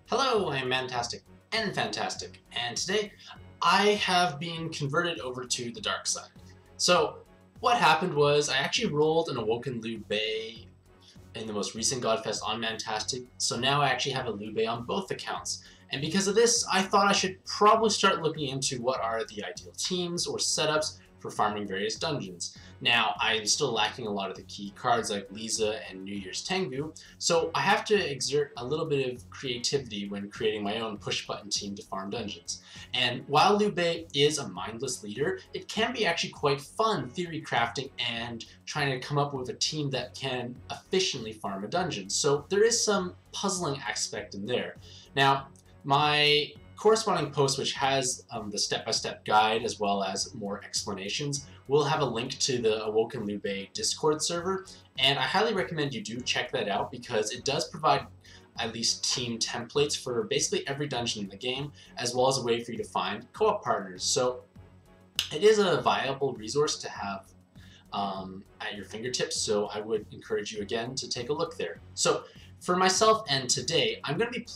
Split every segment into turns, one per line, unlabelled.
Hello, I am Mantastic and Fantastic, and today I have been converted over to the dark side. So, what happened was I actually rolled an Awoken Liu Bei in the most recent Godfest on Mantastic, so now I actually have a Liu Bei on both accounts. And because of this, I thought I should probably start looking into what are the ideal teams or setups for farming various dungeons. Now, I'm still lacking a lot of the key cards like Lisa and New Year's Tengu, so I have to exert a little bit of creativity when creating my own push-button team to farm dungeons. And while Liu Bei is a mindless leader, it can be actually quite fun theory crafting and trying to come up with a team that can efficiently farm a dungeon. So there is some puzzling aspect in there. Now, my corresponding post, which has the step-by-step guide as well as more explanations, will have a link to the Awoken Liu Bei Discord server, and I highly recommend you do check that out because it does provide at least team templates for basically every dungeon in the game, as well as a way for you to find co-op partners. So it is a viable resource to have at your fingertips, so I would encourage you again to take a look there. So for myself and today, I'm going to be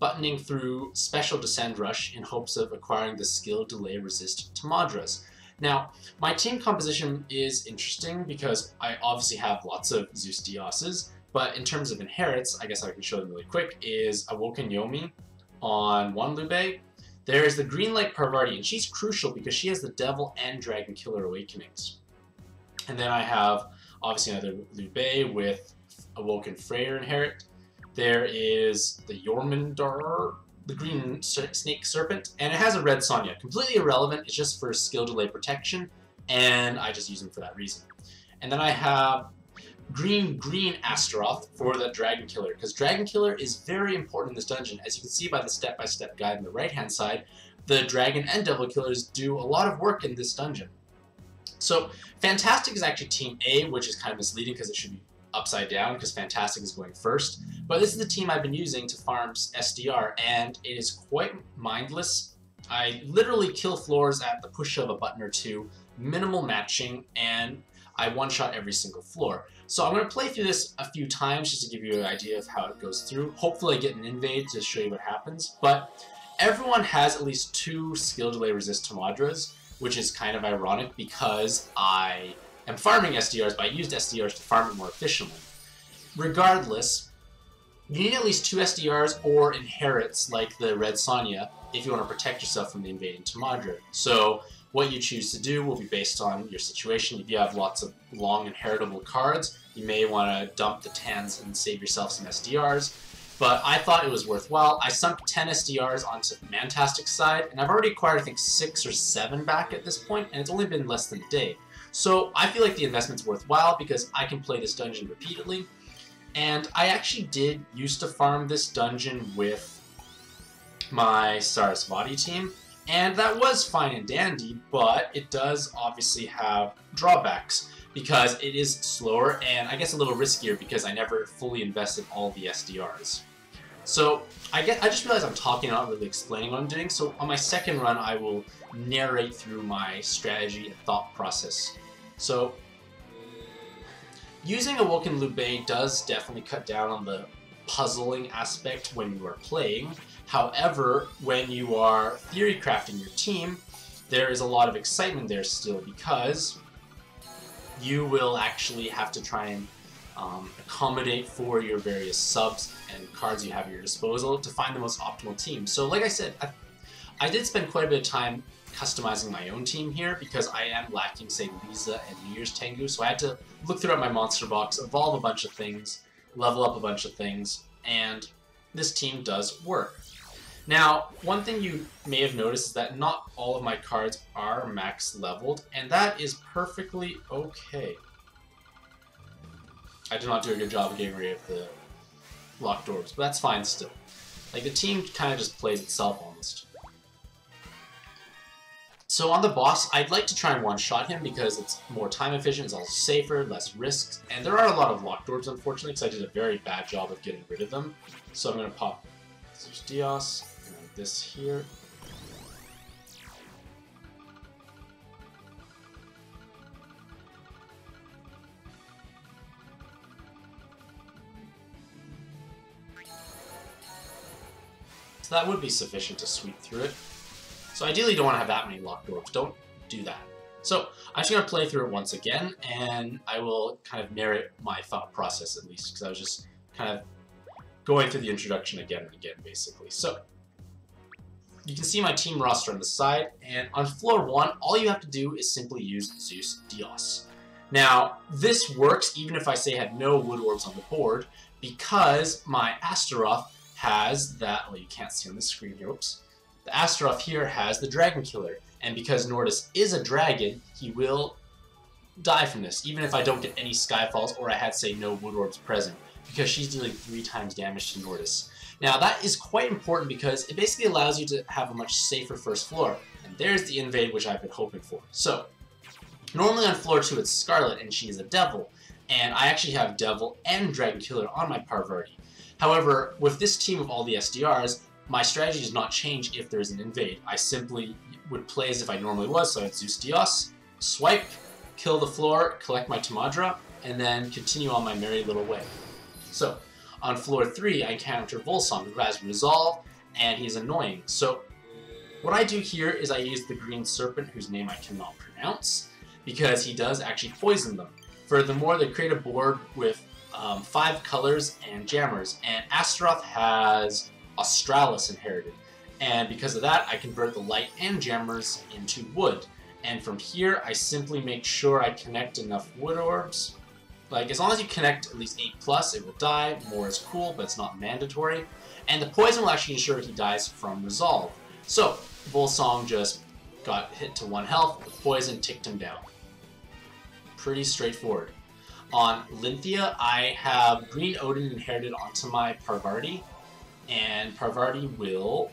buttoning through Special Descend Rush in hopes of acquiring the Skill Delay Resist Tamadras. Now, my team composition is interesting because I obviously have lots of Zeus Dioses, but in terms of inherits, I guess I can show them really quick, is Awoken Yomi on one Liu Bei. There is the Green Light Parvati, and she's crucial because she has the Devil and Dragon Killer Awakenings. And then I have, obviously, another Liu Bei with Awoken Freyr inherit. There is the Jormungandr, the green snake serpent, and it has a red Sonya. Completely irrelevant, it's just for skill delay protection, and I just use them for that reason. And then I have green Astaroth for the Dragon Killer, because Dragon Killer is very important in this dungeon. As you can see by the step-by-step guide on the right-hand side, the Dragon and Devil Killers do a lot of work in this dungeon. So Fantastic is actually Team A, which is kind of misleading because it should be upside down because Fantastic is going first. But this is the team I've been using to farm SDR, and it is quite mindless. I literally kill floors at the push of a button or two, minimal matching, and I one-shot every single floor. So I'm going to play through this a few times just to give you an idea of how it goes through. Hopefully I get an invade to show you what happens. But everyone has at least 2 skill delay resist Tamadras, which is kind of ironic because I am farming SDRs, but I used SDRs to farm it more efficiently. Regardless, you need at least 2 SDRs or inherits like the Red Sonya if you want to protect yourself from the invading Tamadra. So what you choose to do will be based on your situation. If you have lots of long inheritable cards, you may want to dump the Tans and save yourself some SDRs. But I thought it was worthwhile. I sunk 10 SDRs onto Mantastic's side, and I've already acquired I think 6 or 7 back at this point, and it's only been less than a day. So I feel like the investment's worthwhile because I can play this dungeon repeatedly. And I actually did used to farm this dungeon with my Sarasvati team, and that was fine and dandy, but it does obviously have drawbacks because it is slower and I guess a little riskier because I never fully invested all the SDRs. So I just realized I'm talking, not really explaining what I'm doing, so on my second run I will narrate through my strategy and thought process. So using Awoken Liu Bei does definitely cut down on the puzzling aspect when you are playing. However, when you are theory crafting your team, there is a lot of excitement there still because you will actually have to try and accommodate for your various subs and cards you have at your disposal to find the most optimal team. So like I said, I did spend quite a bit of time customizing my own team here because I am lacking, say, Lisa and New Year's Tengu, so I had to look throughout my monster box, evolve a bunch of things, level up a bunch of things, and this team does work. Now, one thing you may have noticed is that not all of my cards are max leveled, and that is perfectly okay. I did not do a good job of getting rid of the locked orbs, but that's fine still. Like, the team kind of just plays itself almost. So on the boss, I'd like to try and one-shot him because it's more time efficient, it's also safer, less risks, and there are a lot of locked orbs, unfortunately, because I did a very bad job of getting rid of them. So I'm going to pop Zeus Dios, and then this here. So that would be sufficient to sweep through it. So ideally you don't want to have that many locked orbs. Don't do that. So I'm just going to play through it once again, and I will kind of narrate my thought process at least, because I was just kind of going through the introduction again and again, basically. So you can see my team roster on the side, and on floor 1, all you have to do is simply use Zeus Dios. Now, this works even if I say I had no wood orbs on the board, because my Astaroth has that, well, you can't see on the screen here, oops. The Astaroth here has the Dragon Killer, and because Nordis is a dragon, he will die from this, even if I don't get any Skyfalls or I had, say, no wood orbs present, because she's dealing 3 times damage to Nordis. Now, that is quite important because it basically allows you to have a much safer first floor, and there's the invade which I've been hoping for. So, normally on floor 2 it's Scarlet, and she's a Devil, and I actually have Devil and Dragon Killer on my Parvati. However, with this team of all the SDRs, my strategy does not change if there's an invade. I simply would play as if I normally was, so I'd Zeus Dios, swipe, kill the floor, collect my Tamadra, and then continue on my merry little way. So, on floor 3, I encounter Volsong, who has Resolve, and he's annoying. So, what I do here is I use the Green Serpent, whose name I cannot pronounce, because he does actually poison them. Furthermore, they create a board with 5 colors and jammers, and Astaroth has Australis inherited. And because of that, I convert the light and jammers into wood. And from here, I simply make sure I connect enough wood orbs. Like, as long as you connect at least 8+, it will die. More is cool, but it's not mandatory. And the poison will actually ensure he dies from Resolve. So, Volsong just got hit to 1 health, the poison ticked him down. Pretty straightforward. On Lynthia, I have Green Odin inherited onto my Parvati, and Parvati will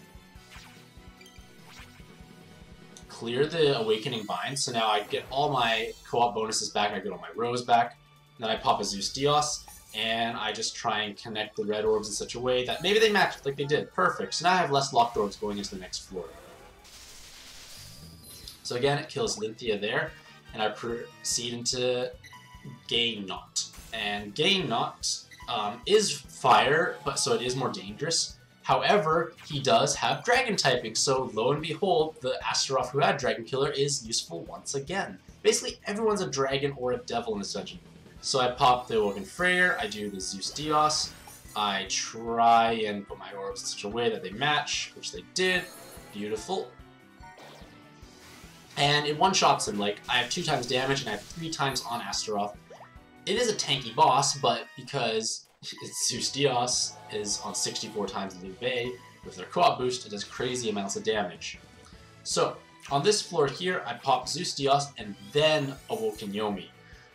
clear the Awakening Bind, so now I get all my co-op bonuses back, I get all my rows back, then I pop a Zeus Dios, and I just try and connect the red orbs in such a way that maybe they match like they did. Perfect. So now I have less locked orbs going into the next floor. So again, it kills Lynthia there, and I proceed into Gay Knot. And Gay Knot is fire, but so it is more dangerous. However, he does have dragon typing, so lo and behold, the Astaroth who had Dragon Killer is useful once again. Basically, everyone's a dragon or a devil in this dungeon. So I pop the Woken Freyr, I do the Zeus Dios, I try and put my orbs in such a way that they match, which they did. Beautiful. And it one-shots him. Like, I have 2 times damage and I have 3 times on Astaroth. It is a tanky boss, but because it's Zeus Dios is on 64 times in the Bay, with their co-op boost, it does crazy amounts of damage. So, on this floor here, I pop Zeus Dios and then Awoken Yomi.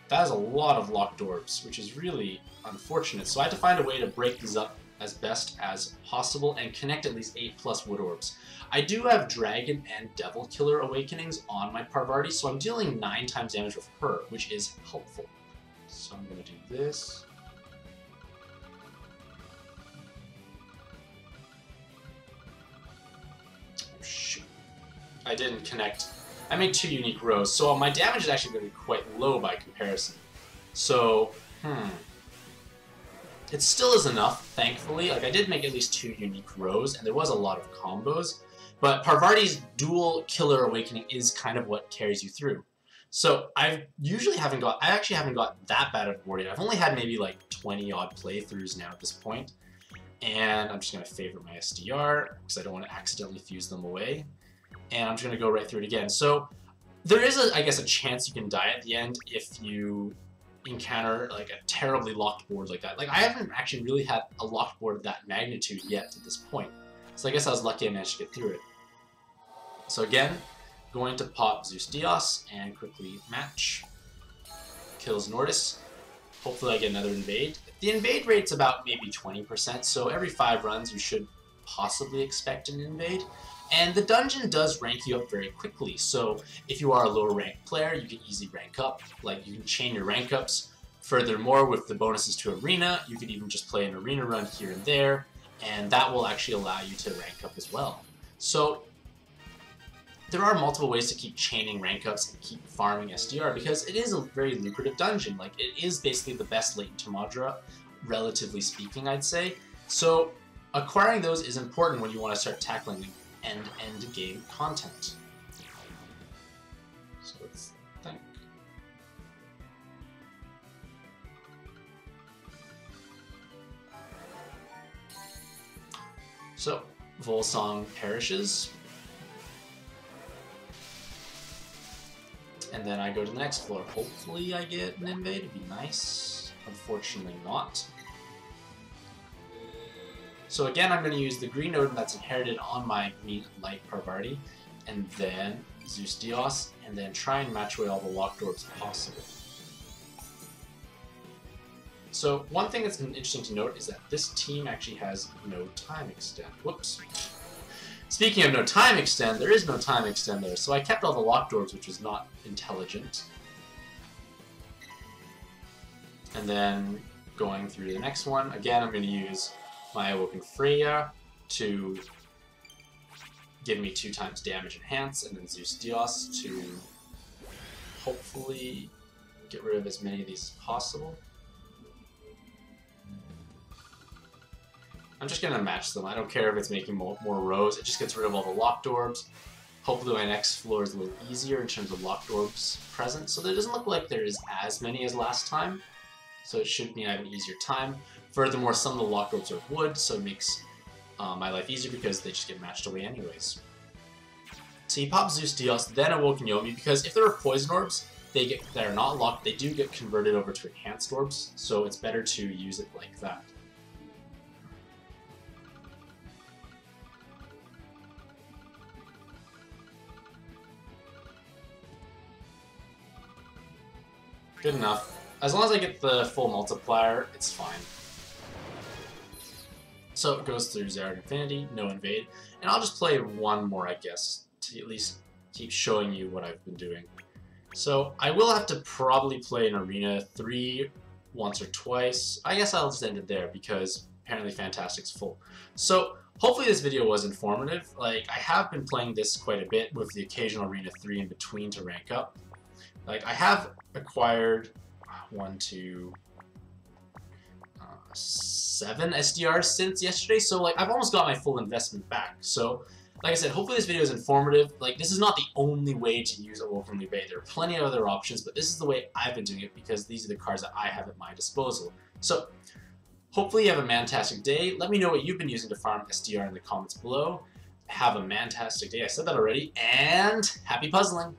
That is a lot of locked orbs, which is really unfortunate. So I had to find a way to break these up as best as possible and connect at least 8+ wood orbs. I do have Dragon and Devil Killer Awakenings on my Parvati, so I'm dealing 9 times damage with her, which is helpful. So I'm going to do this. Oh, shoot. I didn't connect. I made 2 unique rows, so my damage is actually going to be quite low by comparison. So, it still is enough, thankfully. Like, I did make at least 2 unique rows, and there was a lot of combos. But Parvati's dual killer awakening is kind of what carries you through. So I actually haven't got that bad of a board yet. I've only had maybe like 20 odd playthroughs now at this point. And I'm just going to favorite my SDR because I don't want to accidentally fuse them away. And I'm just going to go right through it again. So there is, I guess, a chance you can die at the end if you encounter like a terribly locked board like that. Like, I haven't actually really had a locked board of that magnitude yet to this point. So I guess I was lucky I managed to get through it. So again, going to pop Zeus Dios and quickly match. Kills Nordis. Hopefully I get another invade. The invade rate's about maybe 20%, so every 5 runs you should possibly expect an invade. And the dungeon does rank you up very quickly, so if you are a lower ranked player, you can easily rank up. Like, you can chain your rank ups. Furthermore, with the bonuses to Arena, you could even just play an Arena run here and there, and that will actually allow you to rank up as well. So there are multiple ways to keep chaining rank ups and keep farming SDR because it is a very lucrative dungeon. Like, it is basically the best latent Tamadra, relatively speaking, I'd say. So acquiring those is important when you want to start tackling end game content. So let's think. So Volsong perishes. And then I go to the next floor. Hopefully I get an invade, it'd be nice. Unfortunately not. So again, I'm going to use the green node that's inherited on my green light Parvati, and then Zeus Dios, and then try and match away all the locked orbs possible. So one thing that's interesting to note is that this team actually has no time extend. Whoops. Speaking of no time extend, there is no time extend there, so I kept all the locked orbs, which was not intelligent. And then going through the next one, again I'm going to use my Awoken Freya to give me 2 times damage enhance, and then Zeus Dios to hopefully get rid of as many of these as possible. I'm just going to match them. I don't care if it's making more rows. It just gets rid of all the locked orbs. Hopefully my next floor is a little easier in terms of locked orbs present. So there doesn't look like there's as many as last time. So it should mean I have an easier time. Furthermore, some of the locked orbs are wood, so it makes my life easier because they just get matched away anyways. So you pop Zeus Dios, then Awoken Yomi, because if there are poison orbs that are not locked, they do get converted over to enhanced orbs. So it's better to use it like that. Good enough. As long as I get the full multiplier, it's fine. So it goes through Zerg Infinity, no invade, and I'll just play one more, I guess, to at least keep showing you what I've been doing. So I will have to probably play an Arena 3 once or twice. I guess I'll just end it there because apparently Fantastic's full. So hopefully this video was informative. Like, I have been playing this quite a bit with the occasional Arena 3 in between to rank up. Like, I have acquired 7 SDRs since yesterday, so like I've almost got my full investment back. So like I said, hopefully this video is informative. Like, this is not the only way to use Awoken Liu Bei. There are plenty of other options, but this is the way I've been doing it because these are the cards that I have at my disposal. So hopefully you have a fantastic day. Let me know what you've been using to farm SDR in the comments below. Have a fantastic day. I said that already, and happy puzzling!